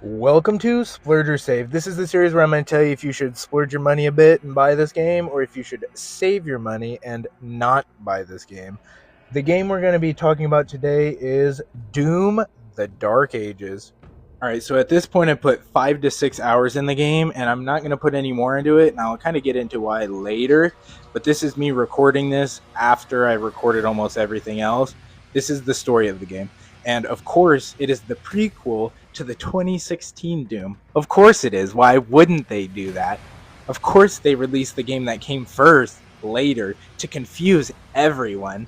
Welcome to Splurge or Save. This is the series where I'm going to tell you if you should splurge your money a bit and buy this game, or if you should save your money and not buy this game. The game we're going to be talking about today is Doom: The Dark Ages. Alright, so at this point I put 5 to 6 hours in the game, and I'm not going to put any more into it, and I'll kind of get into why later, but this is me recording this after I recorded almost everything else. This is the story of the game. And of course, it is the prequel to the 2016 Doom. Of course it is. Why wouldn't they do that? Of course they released the game that came first later to confuse everyone.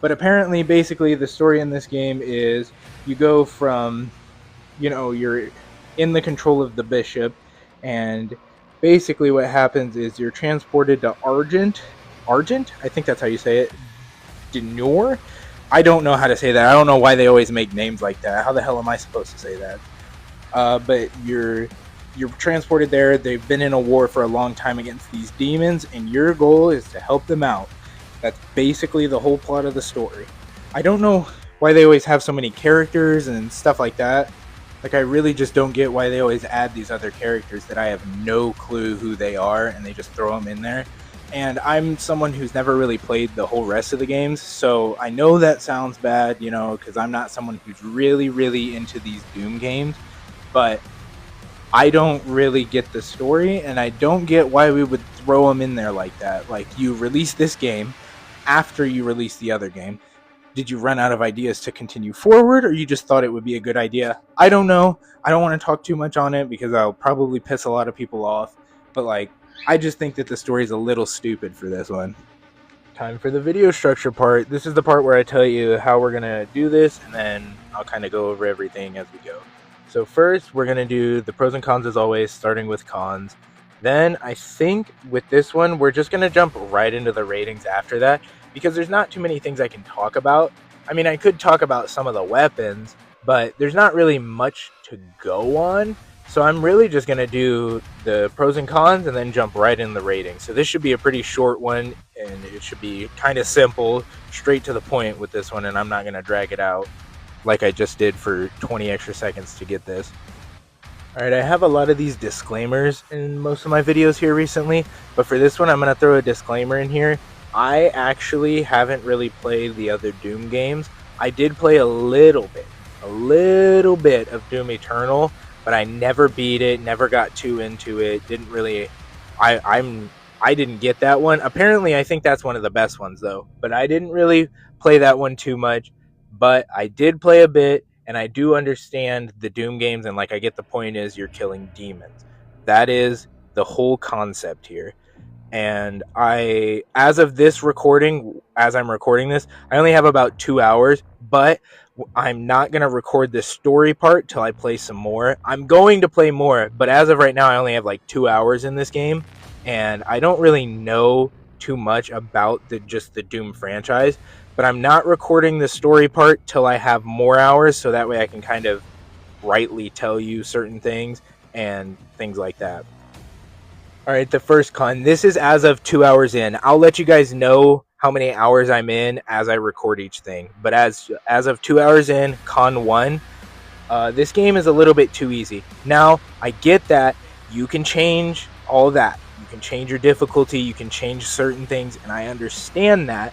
But apparently, basically, the story in this game is you go from, you're in the control of the bishop, and basically what happens is you're transported to Argent? I think that's how you say it. Denor? I don't know how to say that. I don't know why they always make names like that. How the hell am I supposed to say that? But you're transported there. They've been in a war for a long time against these demons, and your goal is to help them out. That's basically the whole plot of the story. I don't know why they always have so many characters and stuff like that. Like, I really just don't get why they always add these other characters that I have no clue who they are, and they just throw them in there. And I'm someone who's never really played the whole rest of the games, so I know that sounds bad, because I'm not someone who's really into these Doom games, but I don't really get the story, and I don't get why we would throw them in there like that. Like, you release this game after you release the other game. Did you run out of ideas to continue forward, or you just thought it would be a good idea? I don't know. I don't want to talk too much on it because I'll probably piss a lot of people off, but I just think that the story is a little stupid for this one. Time for the video structure part. This is the part where I tell you how we're going to do this, and then I'll kind of go over everything as we go. So first, we're going to do the pros and cons as always, starting with cons. Then I think with this one, we're just going to jump right into the ratings after that, because there's not too many things I can talk about. I mean, I could talk about some of the weapons, but there's not really much to go on. So I'm really just going to do the pros and cons and then jump right in the rating. So this should be a pretty short one, and it should be kind of simple, straight to the point with this one, and I'm not going to drag it out like I just did for 20 extra seconds to get this. Alright, I have a lot of these disclaimers in most of my videos here recently, but for this one I'm going to throw a disclaimer in here. I actually haven't really played the other Doom games. I did play a little bit of Doom Eternal, but I never beat it, never got too into it, didn't really, I didn't get that one. Apparently, I think that's one of the best ones, though, but I didn't really play that one too much, but I did play a bit, and I do understand the Doom games, and I get the point is you're killing demons. That is the whole concept here. And as of this recording, as I'm recording this, I only have about 2 hours, but I'm not going to record the story part till I play some more. I'm going to play more, but as of right now, I only have 2 hours in this game, and I don't really know too much about just the Doom franchise, but I'm not recording the story part till I have more hours, so that way I can kind of rightly tell you certain things and things like that. Alright, the first con. This is as of 2 hours in. I'll let you guys know how many hours I'm in as I record each thing. But as of 2 hours in, con 1, this game is a little bit too easy. Now, I get that you can change all that. You can change your difficulty, you can change certain things, and I understand that.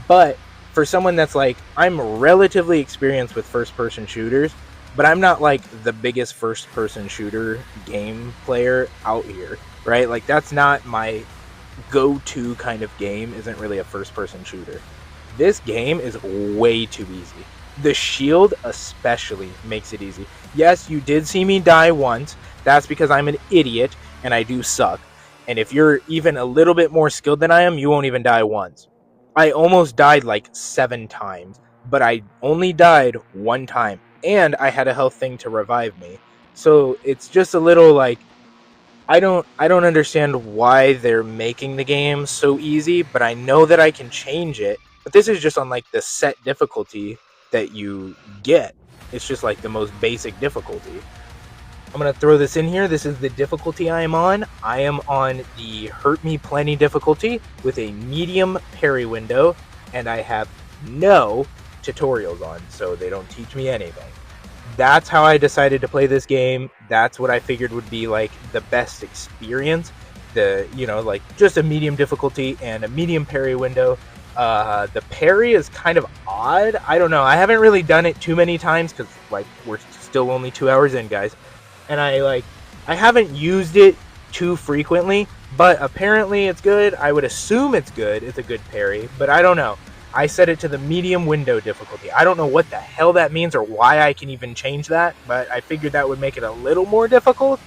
But for someone that's I'm relatively experienced with first-person shooters, but I'm not the biggest first-person shooter game player out here, right? That's not my go-to kind of game, isn't really a first-person shooter. This game is way too easy. The shield especially makes it easy. Yes, you did see me die once. That's because I'm an idiot and I do suck. And if you're even a little bit more skilled than I am, you won't even die once. I almost died 7 times, but I only died 1 time. And I had a health thing to revive me. So it's just a little I don't understand why they're making the game so easy, but I know that I can change it. But this is just on the set difficulty that you get. It's just the most basic difficulty. I'm going to throw this in here. This is the difficulty I am on. I am on the Hurt Me Plenty difficulty with a medium parry window, and I have no tutorials on, so they don't teach me anything. That's how I decided to play this game. That's what I figured would be like the best experience. Like just a medium difficulty and a medium parry window. The parry is kind of odd. I don't know. I haven't really done it too many times because like we're still only 2 hours in, guys, and I haven't used it too frequently. But apparently it's good. I would assume it's good. It's a good parry, but I don't know. I set it to the medium window difficulty. I don't know what the hell that means or why I can even change that, but I figured that would make it a little more difficult.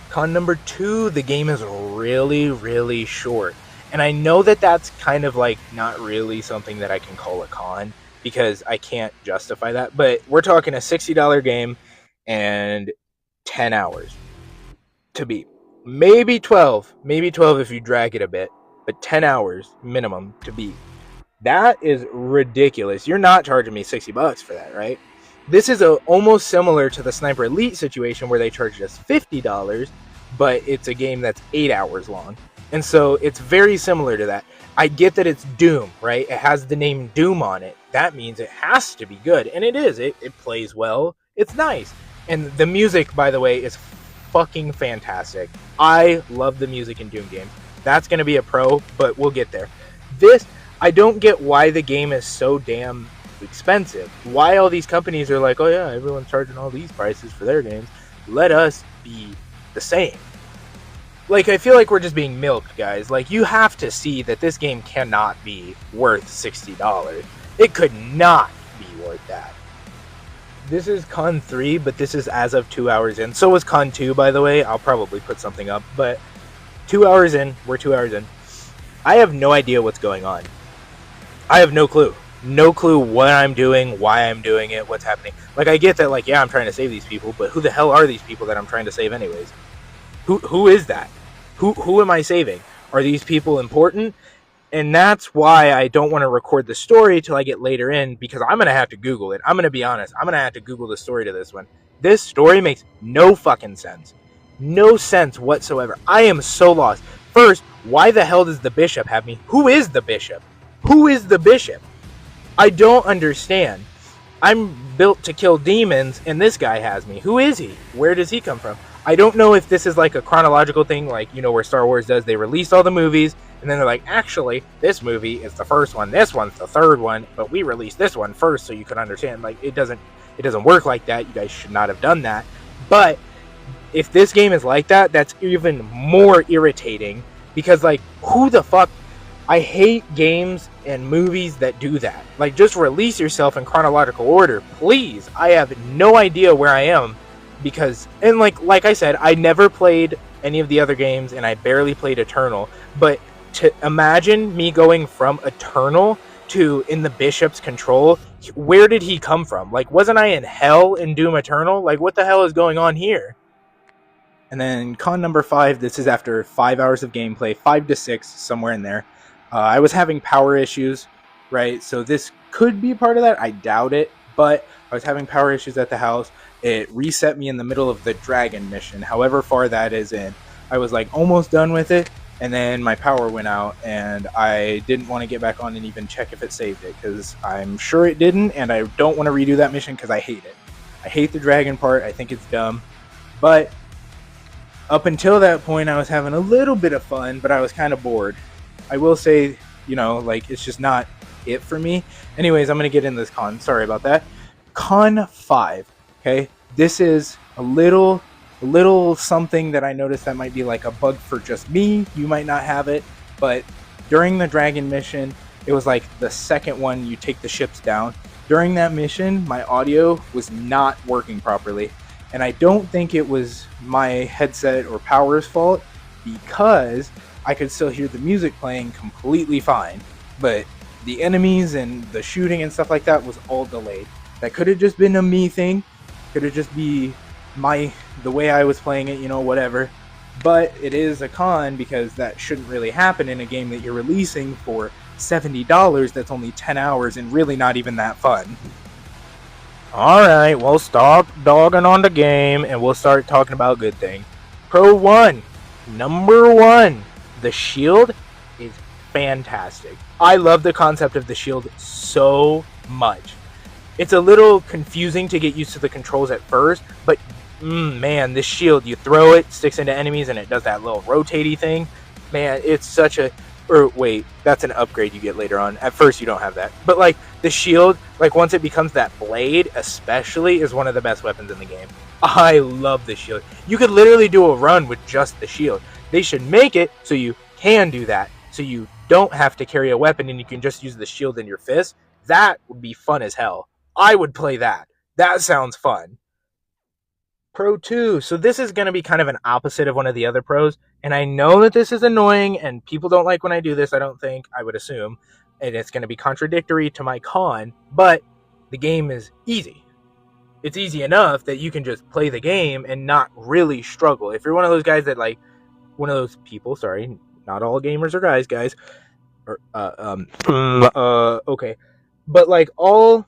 Con number 2, the game is really, really short. And I know that that's kind of like not really something that I can call a con because I can't justify that. But we're talking a $60 game and 10 hours to beat. Maybe 12 if you drag it a bit, but 10 hours minimum to beat. That is ridiculous. You're not charging me $60 for that, right? This is almost similar to the Sniper Elite situation where they charged us $50, but it's a game that's 8 hours long. And so it's very similar to that. I get that it's Doom, right? It has the name Doom on it. That means it has to be good. And it is. It plays well. It's nice. And the music, by the way, is fucking fantastic. I love the music in Doom games. That's going to be a pro, but we'll get there. I don't get why the game is so damn expensive. Why all these companies are like, oh yeah, everyone's charging all these prices for their games. Let us be the same. Like, I feel like we're just being milked, guys. Like, you have to see that this game cannot be worth $60. It could not be worth that. This is Con 3, but this is as of 2 hours in. So was Con 2, by the way. I'll probably put something up. But 2 hours in. We're 2 hours in. I have no idea what's going on. I have no clue. No clue what I'm doing, why I'm doing it, what's happening. Like, I get that, like, yeah, I'm trying to save these people, but who the hell are these people that I'm trying to save anyways? Who is that? Who am I saving? Are these people important? And that's why I don't want to record the story till I get later in, because I'm going to have to Google it. I'm going to be honest. I'm going to have to Google the story to this one. This story makes no fucking sense. No sense whatsoever. I am so lost. First, why the hell does the bishop have me? Who is the bishop? Who is the bishop? I don't understand. I'm built to kill demons, and this guy has me. Who is he? Where does he come from? I don't know if this is like a chronological thing, like, you know, where Star Wars does. They released all the movies, and then they're like, actually, this movie is the first one, this one's the third one, but we released this one first so you can understand. Like, it doesn't work like that. You guys should not have done that. But if this game is like that, that's even more irritating, because, like, who the fuck... I hate games and movies that do that. Like, just release yourself in chronological order, please. I have no idea where I am, because, and like I said, I never played any of the other games, and I barely played Eternal. But to imagine me going from Eternal to in the Bishop's control, where did he come from? Like, wasn't I in hell in Doom Eternal? Like, what the hell is going on here? And then con number 5, this is after 5 hours of gameplay, 5 to 6, somewhere in there. I was having power issues, right? So this could be part of that. I doubt it, but I was having power issues at the house. It reset me in the middle of the dragon mission, however far that is in. I was like almost done with it, and then my power went out, and I didn't want to get back on and even check if it saved it, because I'm sure it didn't, and I don't want to redo that mission because I hate it. I hate the dragon part. I think it's dumb. But up until that point, I was having a little bit of fun, but I was kind of bored. I will say, you know, like, it's just not it for me. Anyways, I'm going to get in this con. Sorry about that. Con 5, okay? This is a little something that I noticed that might be like a bug for just me. You might not have it, but during the dragon mission, it was like the second one you take the ships down. During that mission, my audio was not working properly, and I don't think it was my headset or power's fault, because I could still hear the music playing completely fine, but the enemies and the shooting and stuff like that was all delayed. That could have just been a me thing, could have just be the way I was playing it, you know, whatever. But it is a con, because that shouldn't really happen in a game that you're releasing for $70 that's only 10 hours and really not even that fun. Alright, we'll stop dogging on the game and we'll start talking about good things. Pro 1, number 1. The shield is fantastic. I love the concept of the shield so much. It's a little confusing to get used to the controls at first, but man, this shield, you throw it, sticks into enemies, and it does that little rotatey thing. Man, it's such a. Or wait, that's an upgrade you get later on. At first, you don't have that. But like the shield, like once it becomes that blade, especially, is one of the best weapons in the game. I love the shield. You could literally do a run with just the shield. They should make it so you can do that. So you don't have to carry a weapon and you can just use the shield in your fist. That would be fun as hell. I would play that. That sounds fun. Pro 2. So this is going to be kind of an opposite of one of the other pros. And I know that this is annoying and people don't like when I do this, I don't think, I would assume. And it's going to be contradictory to my con, but the game is easy. It's easy enough that you can just play the game and not really struggle. If you're one of those guys that like, one of those people, sorry, not all gamers are guys, or, okay. But like all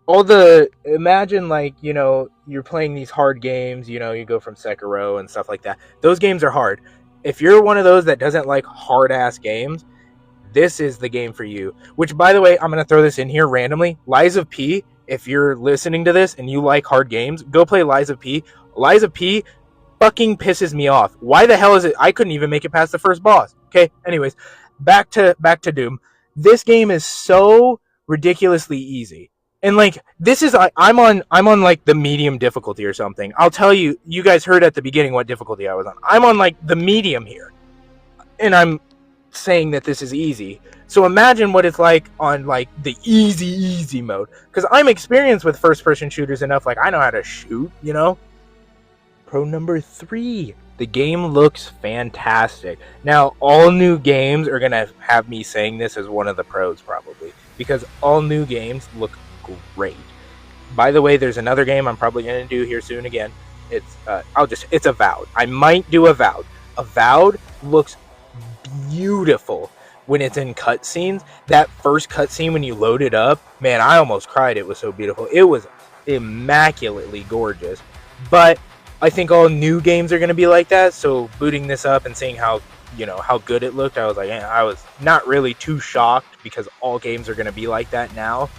the imagine like you're playing these hard games, you go from Sekiro and stuff like that. Those games are hard. If you're one of those that doesn't like hard ass games, this is the game for you. Which, by the way, I'm going to throw this in here randomly. Lies of P, if you're listening to this and you like hard games, go play Lies of P. Lies of P fucking pisses me off. Why the hell is it? I couldn't even make it past the first boss. Okay, anyways, back to Doom. This game is so ridiculously easy. And like this is I'm on like the medium difficulty or something. I'll tell you, you guys heard at the beginning what difficulty I was on. I'm on like the medium here. And I'm saying that this is easy. So imagine what it's like on like the easy mode. Because I'm experienced with first person shooters enough, like I know how to shoot. Pro number 3. The game looks fantastic. Now, all new games are going to have me saying this as one of the pros probably. Because all new games look great. By the way, there's another game I'm probably going to do here soon again. It's Avowed. I might do Avowed. Avowed looks beautiful when it's in cutscenes. That first cutscene when you load it up, man, I almost cried. It was so beautiful. It was immaculately gorgeous. But I think all new games are going to be like that. So booting this up and seeing how good it looked, I was like, I was not really too shocked because all games are going to be like that now.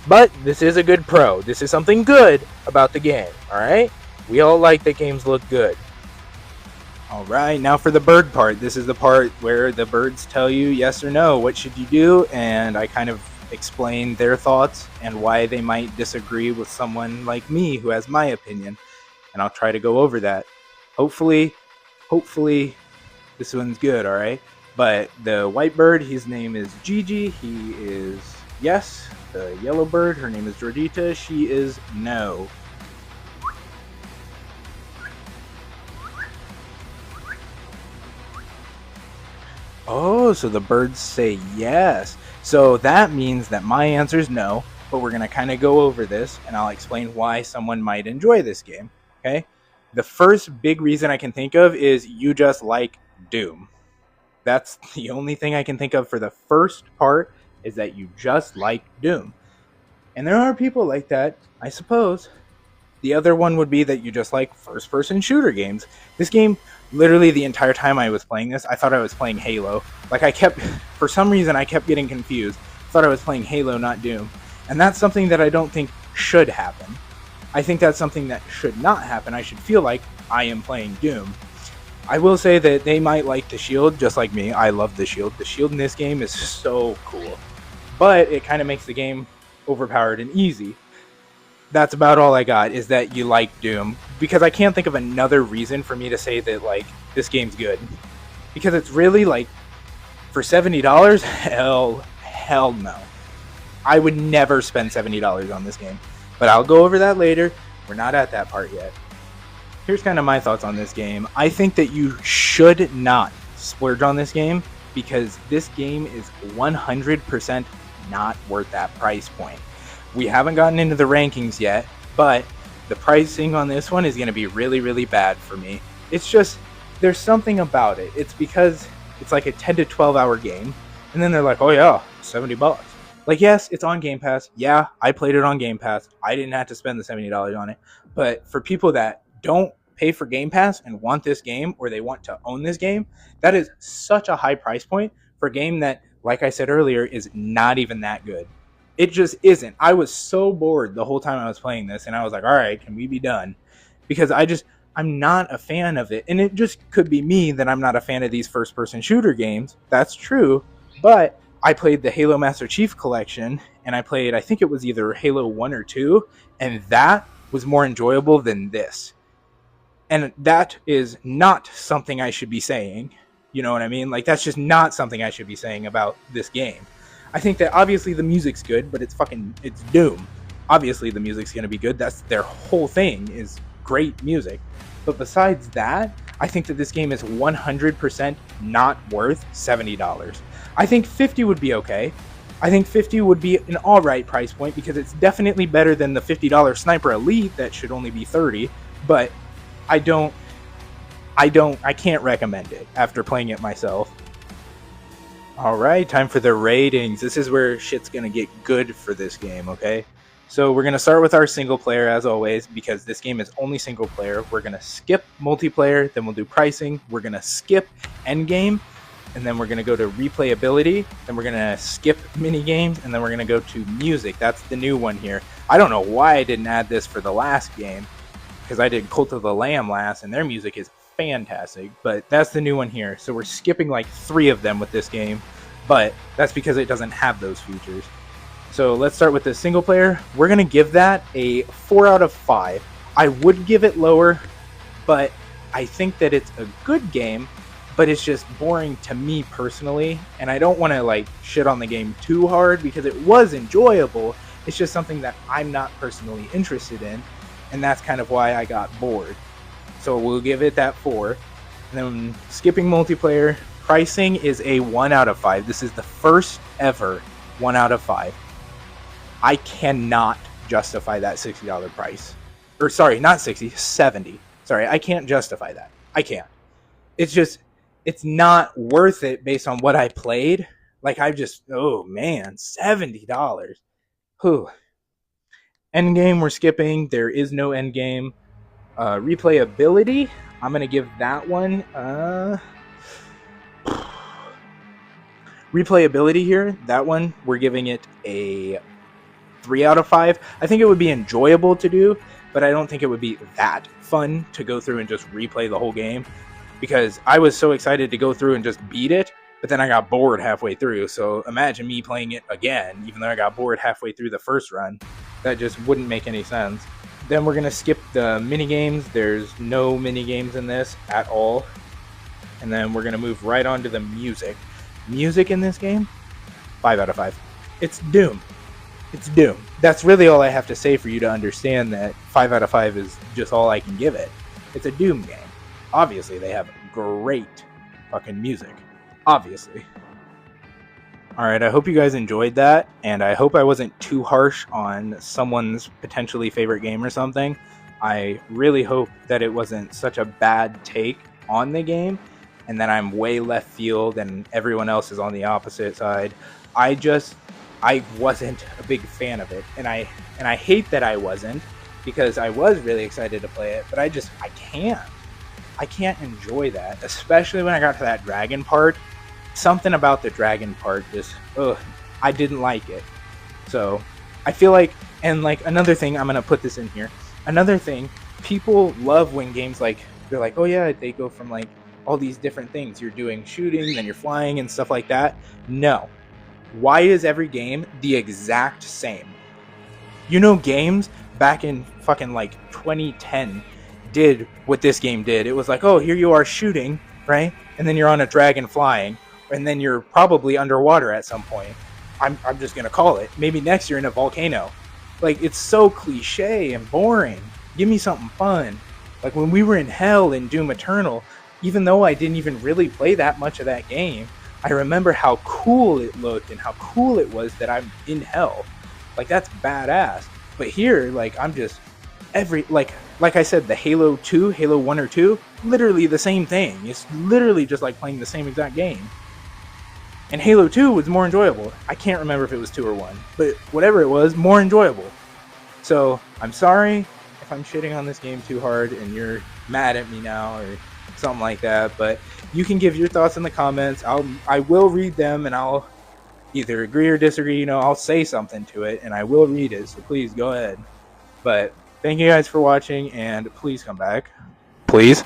But this is a good pro. This is something good about the game. All right, we all like that games look good. All right, now for the bird part. This is the part where the birds tell you yes or no, what should you do, and I kind of explain their thoughts and why they might disagree with someone like me who has my opinion, and I'll try to go over that. Hopefully this one's good, all right? But the white bird, his name is Gigi, he is yes. The yellow bird, her name is Jordita, she is no. Oh, so the birds say yes. So that means that my answer is no, but we're going to kind of go over this, and I'll explain why someone might enjoy this game, okay? The first big reason I can think of is you just like Doom. That's the only thing I can think of for the first part, is that you just like Doom. And there are people like that, I suppose. The other one would be that you just like first-person shooter games. This game, literally the entire time I was playing this, I thought I was playing Halo. Like for some reason, I kept getting confused. I thought I was playing Halo, not Doom. And that's something that I don't think should happen. I think that's something that should not happen. I should feel like I am playing Doom. I will say that they might like the shield, just like me. I love the shield. The shield in this game is so cool. But it kind of makes the game overpowered and easy. That's about all I got, is that you like Doom. Because I can't think of another reason for me to say that, like, this game's good. Because it's really, like, for $70? Hell no. I would never spend $70 on this game. But I'll go over that later. We're not at that part yet. Here's kind of my thoughts on this game. I think that you should not splurge on this game, because this game is 100% not worth that price point. We haven't gotten into the rankings yet, but the pricing on this one is going to be really, really bad for me. It's just, there's something about it. It's because it's like a 10 to 12 hour game, and then they're like, oh yeah, $70. Like, yes, it's on Game Pass. Yeah, I played it on Game Pass. I didn't have to spend the $70 on it. But for people that don't pay for Game Pass and want this game, or they want to own this game, that is such a high price point for a game that, like I said earlier, is not even that good. It just isn't. I was so bored the whole time I was playing this, and I was like, all right, can we be done? Because I'm not a fan of it. And it just could be me that I'm not a fan of these first person shooter games. That's true. But I played the Halo Master Chief Collection, and I played, I think it was either Halo 1 or 2, and that was more enjoyable than this. And that is not something I should be saying. You know what I mean? Like, that's just not something I should be saying about this game. I think that obviously the music's good, but it's Doom. Obviously the music's going to be good. That's their whole thing, is great music. But besides that, I think that this game is 100% not worth $70. I think 50 would be okay. I think 50 would be an alright price point, because it's definitely better than the $50 Sniper Elite that should only be 30, but I can't recommend it after playing it myself. Alright, time for the ratings. This is where shit's gonna get good for this game, okay? So we're gonna start with our single player as always, because this game is only single player. We're gonna skip multiplayer, then we'll do pricing. We're gonna skip endgame, and then we're gonna go to replayability. Then we're gonna skip mini games, and then we're gonna go to music. That's the new one here. I don't know why I didn't add this for the last game, because I did Cult of the Lamb last, and their music is fantastic, but that's the new one here. So we're skipping like 3 of them with this game, but that's because it doesn't have those features. So let's start with the single player. We're gonna give that a 4 out of 5. I would give it lower, but I think that it's a good game, but it's just boring to me personally, and I don't want to like shit on the game too hard, because it was enjoyable. It's just something that I'm not personally interested in, and that's kind of why I got bored. So we'll give it that 4. And then skipping multiplayer, pricing is a 1 out of 5. This is the first ever 1 out of 5. I cannot justify that $60 price. Or sorry, not 60, 70. Sorry, I can't justify that. I can't. It's not worth it based on what I played. Like, oh man, $70. Whew. Endgame, we're skipping. There is no endgame. Replayability, I'm gonna give that one replayability here. That one, we're giving it a 3 out of 5. I think it would be enjoyable to do, but I don't think it would be that fun to go through and just replay the whole game, because I was so excited to go through and just beat it, but then I got bored halfway through. So imagine me playing it again, even though I got bored halfway through the first run. That just wouldn't make any sense. Then we're going to skip the mini games. There's no mini games in this at all. And then we're going to move right on to the music. Music in this game, 5 out of 5. It's Doom. It's Doom. That's really all I have to say for you to understand that 5 out of 5 is just all I can give it. It's a Doom game. Obviously, they have great fucking music. Obviously. Alright, I hope you guys enjoyed that, and I hope I wasn't too harsh on someone's potentially favorite game or something. I really hope that it wasn't such a bad take on the game, and that I'm way left field and everyone else is on the opposite side. I wasn't a big fan of it, and I hate that I wasn't, because I was really excited to play it, but I can't enjoy that, especially when I got to that dragon part. Something about the dragon part just, I didn't like it. So I feel like, and like another thing, I'm going to put this in here. Another thing, people love when games like, they're like, oh yeah, they go from like all these different things. You're doing shooting, then you're flying and stuff like that. No. Why is every game the exact same? You know, games back in fucking like 2010 did what this game did. It was like, oh, here you are shooting, right? And then you're on a dragon flying. And then you're probably underwater at some point. I'm just going to call it. Maybe next year in a volcano. Like, it's so cliche and boring. Give me something fun. Like, when we were in hell in Doom Eternal, even though I didn't even really play that much of that game, I remember how cool it looked and how cool it was that I'm in hell. Like, that's badass. But here, like, I'm just... Like I said, the Halo 2, Halo 1 or 2, literally the same thing. It's literally just like playing the same exact game. And Halo 2 was more enjoyable. I can't remember if it was 2 or 1, but whatever it was, more enjoyable. So, I'm sorry if I'm shitting on this game too hard and you're mad at me now or something like that, but you can give your thoughts in the comments. I will read them, and I'll either agree or disagree. I'll say something to it and I will read it. So please go ahead. But thank you guys for watching and please come back. Please.